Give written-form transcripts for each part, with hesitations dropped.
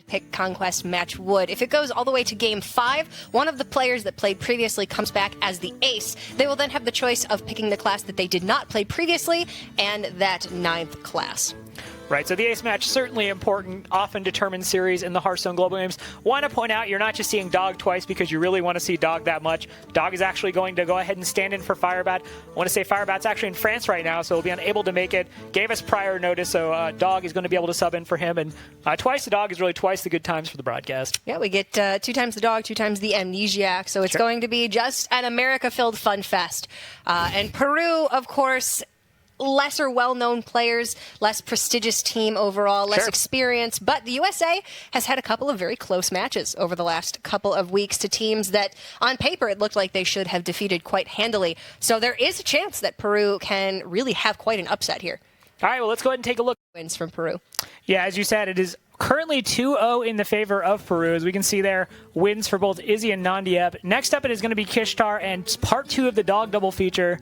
pick Conquest match would. If it goes all the way to Game 5, one of the players that played previously comes back as the ace. They will then have the choice of picking the class that they did not play previously and that 9th class. Right, so the ace match, certainly important, often determined series in the Hearthstone Global Games. Want to point out, you're not just seeing Dog twice because you really want to see Dog that much. Dog is actually going to go ahead and stand in for Firebat. I want to say Firebat's actually in France right now, so he'll be unable to make it. Gave us prior notice, so Dog is going to be able to sub in for him. And twice the Dog is really twice the good times for the broadcast. Yeah, we get 2 times the Dog, 2 times the Amnesiac, so it's going to be just an America-filled fun fest. And Peru, of course, lesser well-known players, less prestigious team overall, less experience, but the USA has had a couple of very close matches over the last couple of weeks to teams that on paper it looked like they should have defeated quite handily. So there is a chance that Peru can really have quite an upset here. All right, well, let's go ahead and take a look. Wins from Peru. Yeah, as you said, it is currently 2-0 in the favor of Peru. As we can see there, wins for both Izzy and Nandieb. Next up, it is going to be Kishtar and part 2 of the Dog double feature.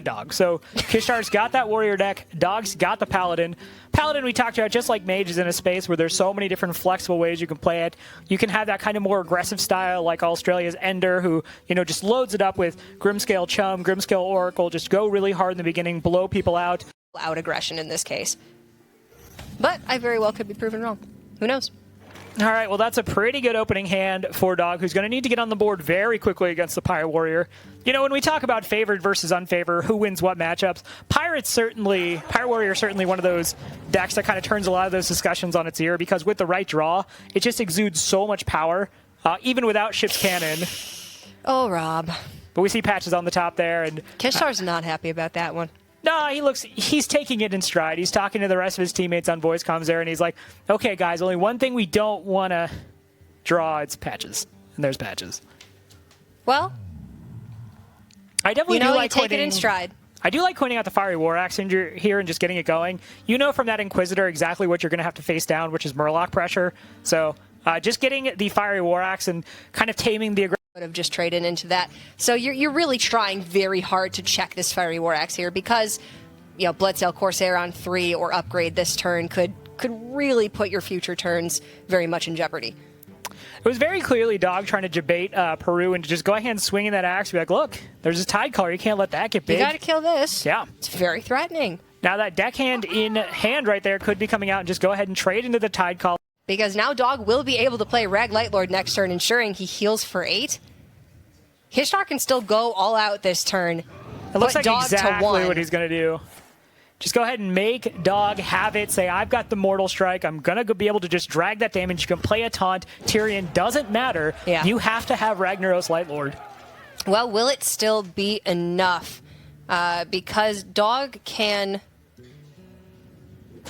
Dog. So Kishtar's got that warrior deck. Dog's got the paladin. Paladin we talked about, just like mage, is in a space where there's so many different flexible ways you can play it. You can have that kind of more aggressive style like Australia's Ender, who, you know, just loads it up with Grimscale Chum, Grimscale Oracle, just go really hard in the beginning, blow people out. Out aggression in this case. But I very well could be proven wrong. Who knows? All right, well, that's a pretty good opening hand for Dog, who's going to need to get on the board very quickly against the Pirate Warrior. You know, when we talk about favored versus unfavored, who wins what matchups, Pirate Warrior is certainly one of those decks that kind of turns a lot of those discussions on its ear, because with the right draw, it just exudes so much power, even without Ship's Cannon. Oh, Rob. But we see Patches on the top there. And Kishtar's not happy about that one. No, he's taking it in stride. He's talking to the rest of his teammates on voice comms there, and he's like, okay, guys, only one thing we don't want to draw, it's Patches. And there's Patches. Well, I definitely do like take it in stride. I do like pointing out the Fiery War Axe here and just getting it going. You know from that Inquisitor exactly what you're going to have to face down, which is Murloc pressure. So just getting the Fiery War Axe and kind of taming the aggression. Would have just traded into that. So you're really trying very hard to check this Fiery War Axe here, because, you know, Bloodsail Corsair on 3 or upgrade this turn could really put your future turns very much in jeopardy. It was very clearly Dog trying to debate Peru and to just go ahead and swing in that axe. Be like, look, there's a Tide Caller. You can't let that get big. You got to kill this. Yeah. It's very threatening. Now that deckhand in hand right there could be coming out and just go ahead and trade into the Tide Caller. Because now Dog will be able to play Rag Lightlord next turn, ensuring he heals for 8. Kishtar can still go all out this turn. It looks like exactly what he's going to do. Just go ahead and make Dog have it. Say, I've got the Mortal Strike. I'm going to be able to just drag that damage. You can play a taunt. Tyrion doesn't matter. Yeah. You have to have Ragnaros Lightlord. Well, will it still be enough? Because Dog can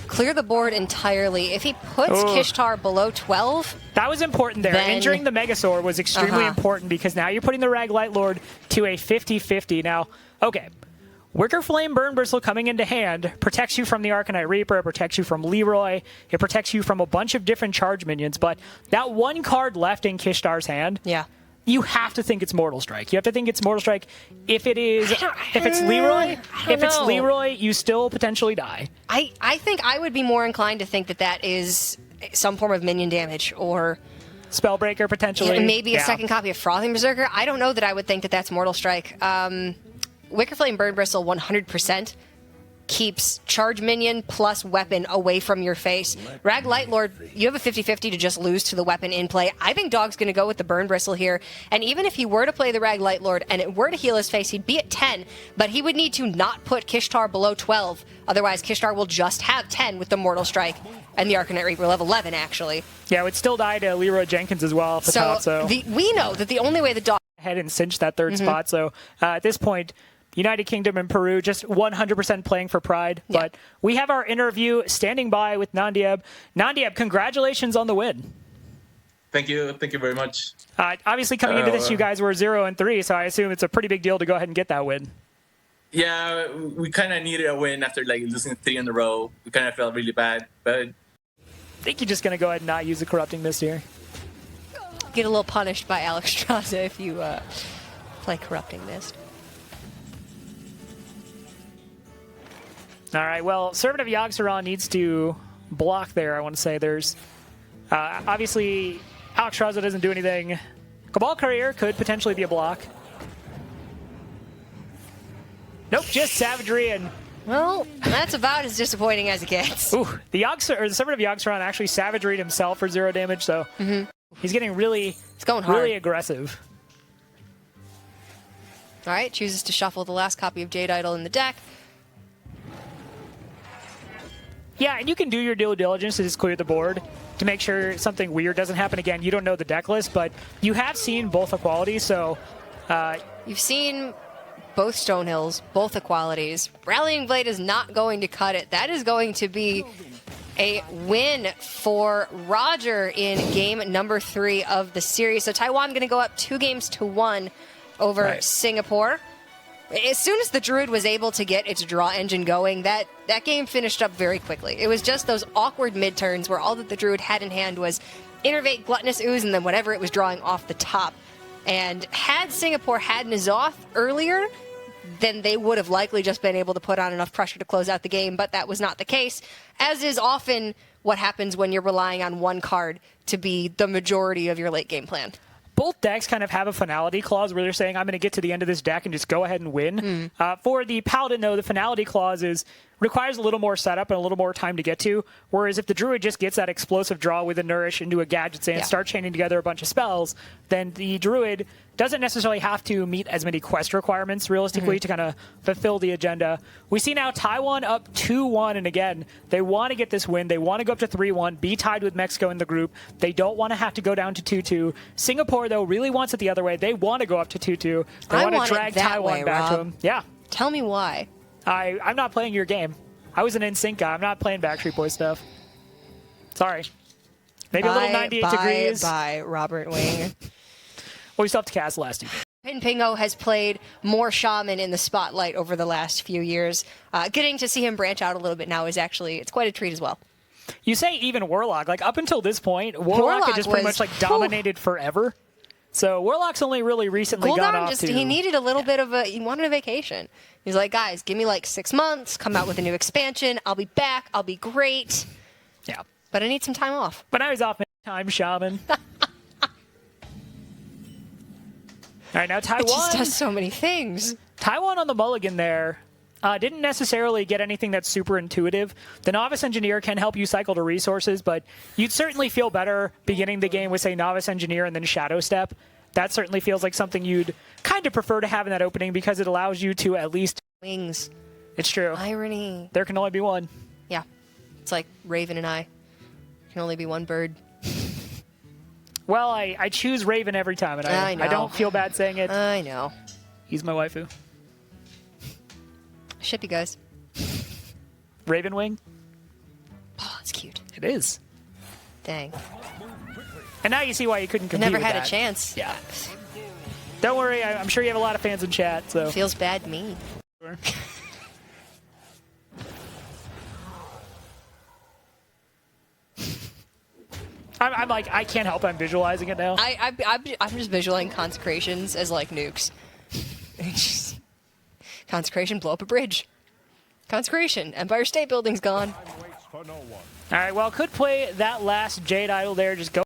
clear the board entirely. If he puts Kishtar below 12... That was important there. Injuring the Megasaur was extremely important, because now you're putting the Rag Lightlord to a 50-50. Now, okay, Wicker Flame Burn Bristle coming into hand protects you from the Arcanite Reaper, it protects you from Leroy, it protects you from a bunch of different charge minions, but that one card left in Kishtar's hand... Yeah. You have to think it's Mortal Strike. You have to think it's Mortal Strike. If it's Leroy, you still potentially die. I think I would be more inclined to think that is some form of minion damage, or Spellbreaker potentially. Maybe a second copy of Frothing Berserker. I don't know that I would think that that's Mortal Strike. Wicker Flame Burn Bristle 100% keeps charge minion plus weapon away from your face. Rag Lightlord, you have a 50-50 to just lose to the weapon in play. I think Dog's going to go with the Burn Bristle here, and even if he were to play the Rag Lightlord and it were to heal his face, he'd be at 10, but he would need to not put Kishtar below 12. Otherwise, Kishtar will just have 10 with the Mortal Strike, and the Arcanite Reaper will have 11, actually. Yeah, it would still die to Leroy Jenkins as well off the top. So we know that the only way the Dog... ahead and cinch that third spot, so at this point... United Kingdom and Peru just 100% playing for pride. Yeah. But we have our interview standing by with Nandieb. Nandieb, congratulations on the win. Thank you. Thank you very much. Obviously, coming into this, you guys were 0-3, so I assume it's a pretty big deal to go ahead and get that win. Yeah, we kind of needed a win after losing 3 in a row. We kind of felt really bad, but I think you're just going to go ahead and not use the Corrupting Mist here. Get a little punished by Alex Straza if you play Corrupting Mist. All right, well, Servant of Yogg-Saron needs to block there, I want to say. There's Obviously, Alex Raza doesn't do anything. Cabal Courier could potentially be a block. Nope, just Savagery and... Well, that's about as disappointing as it gets. Ooh, the Servant of Yogg-Saron actually Savagery'd himself for 0 damage, so he's getting really, It's going hard. really aggressive. All right, chooses to shuffle the last copy of Jade Idol in the deck. Yeah, and you can do your due diligence to just clear the board to make sure something weird doesn't happen again. You don't know the deck list, but you have seen both equalities, so... You've seen both Stonehills, both equalities. Rallying Blade is not going to cut it. That is going to be a win for Roger in game number 3 of the series. So Taiwan going to go up 2-1 over Singapore. As soon as the Druid was able to get its draw engine going, that game finished up very quickly. It was just those awkward mid-turns where all that the Druid had in hand was Innervate, Gluttonous Ooze, and then whatever it was drawing off the top. And had Singapore had N'Zoth earlier, then they would have likely just been able to put on enough pressure to close out the game, but that was not the case, as is often what happens when you're relying on one card to be the majority of your late game plan. Both decks kind of have a finality clause where they're saying, I'm going to get to the end of this deck and just go ahead and win. For the Paladin, though, the finality clause requires a little more setup and a little more time to get to, whereas if the Druid just gets that explosive draw with a Nourish into a Gadget and start chaining together a bunch of spells, then the Druid doesn't necessarily have to meet as many quest requirements realistically to kind of fulfill the agenda. We see now Taiwan up 2-1, and again, they want to get this win. They want to go up to 3-1, be tied with Mexico in the group. They don't want to have to go down to 2-2. Singapore, though, really wants it the other way. They want to go up to 2-2. They want to drag Taiwan back to them. Yeah. Tell me why. I'm not playing your game. I was an NSYNC guy. I'm not playing Backstreet Boys stuff. Sorry. Maybe a little 98 degrees. Bye, Robert Wing. Well, we still have to cast the last 2. Pingo has played more Shaman in the spotlight over the last few years. Getting to see him branch out a little bit now is actually, it's quite a treat as well. You say even Warlock. Like, up until this point, Warlock had just pretty much, like, dominated forever. So Warlock's only really recently gone off to... He needed a little bit of he wanted a vacation. He's like, guys, give me like 6 months, come out with a new expansion, I'll be back, I'll be great. Yeah. But I need some time off. But now he's off time, Shaman. All right, now Taiwan... It just does so many things. Taiwan on the mulligan there didn't necessarily get anything that's super intuitive. The Novice Engineer can help you cycle to resources, but you'd certainly feel better beginning the game with, say, Novice Engineer and then Shadow Step. That certainly feels like something you'd kind of prefer to have in that opening because it allows you to at least... Wings. It's true. Irony. There can only be one. Yeah. It's like Raven and I. Can only be one bird. Well, I choose Raven every time, and I know. I don't feel bad saying it. I know. He's my waifu. Ship you guys. Raven Wing? Oh, it's cute. It is. Dang. And now you see why you couldn't I compete never with had that. a chance. Yeah. Don't worry, I'm sure you have a lot of fans in chat, so... Feels bad to me. I'm like, I can't help I'm visualizing it now. I'm just visualizing consecrations as like nukes. Consecration, blow up a bridge. Consecration, Empire State Building's gone. All right, well, could play that last Jade Idol there, just go